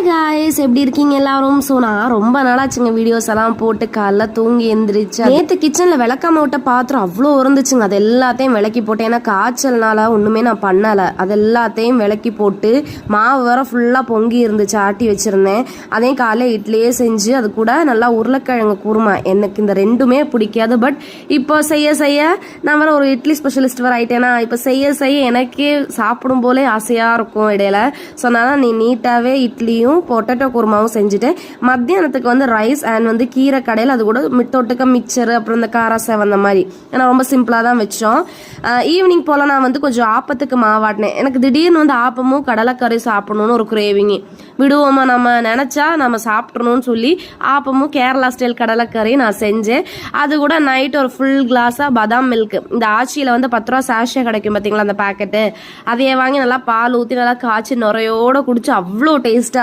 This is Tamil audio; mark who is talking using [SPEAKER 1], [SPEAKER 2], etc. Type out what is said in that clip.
[SPEAKER 1] गाइस எப்படி இருக்கீங்க எல்லாரும்? சோ நான் ரொம்ப நாளாச்சுங்க வீடியோஸ் எல்லாம் போட்டு காலைல தூங்கி எந்திரிச்சு நேத்து கிச்சன்ல விளக்காம விட்ட பாத்திரம் அவ்வளோ இருந்துச்சுங்க. அது எல்லாத்தையும் விளக்கி போட்டு, ஏன்னா காய்ச்சல்னால ஒண்ணுமே நான் பண்ணல. அது எல்லாத்தையும் விளக்கி போட்டு மாவு வேற ஃபுல்லா பொங்கி இருந்துச்சு, ஆட்டி வச்சிருந்தேன். அதையும் காலைல இட்லியே செஞ்சு அது கூட நல்லா உருளைக்கிழங்கு குருமா. எனக்கு இந்த ரெண்டுமே பிடிக்காது. பட் இப்போ செய்ய செய்ய நான் வேற ஒரு இட்லி ஸ்பெஷலிஸ்ட் வேற ஆயிட்டேன்னா, இப்போ செய்ய செய்ய எனக்கே சாப்பிடும் போலே ஆசையா இருக்கும் இடையில. ஸோ அதனால நீ நீட்டாவே இட்லியும் பொட்டேட்டோ குருமாவும் செஞ்சுட்டு மத்தியானத்துக்கு வந்து ரைஸ் அண்ட் வந்து கீரை கடையில் அது கூட தொட்டுக்க மிக்சர் அப்புறம் இந்த காராசேவ் அந்த மாதிரி ஏன்னா ரொம்ப சிம்பிளாக தான் வச்சோம். ஈவினிங் போல் நான் வந்து கொஞ்சம் ஆப்பத்துக்கு மாவாட்டினேன். எனக்கு திடீர்னு வந்து ஆப்பமும் கடலைக்கறி சாப்பிடணும்னு ஒரு கிரேவிங். விடுவோமா, நம்ம நினச்சா நம்ம சாப்பிட்றணும்னு சொல்லி ஆப்பமும் கேரளா ஸ்டைல் கடலைக்கறி நான் செஞ்சேன். அது கூட நைட் ஒரு ஃபுல் கிளாஸாக பாதாம் மில்க், இந்த ஆச்சியில் வந்து 10 ரூபா சாஷே கிடைக்கும் பார்த்தீங்களா அந்த பேக்கெட்டு, அதையே வாங்கி நல்லா பால் ஊற்றி நல்லா காய்ச்சி நுரையோடு குடிச்சு அவ்வளோ டேஸ்ட்டாக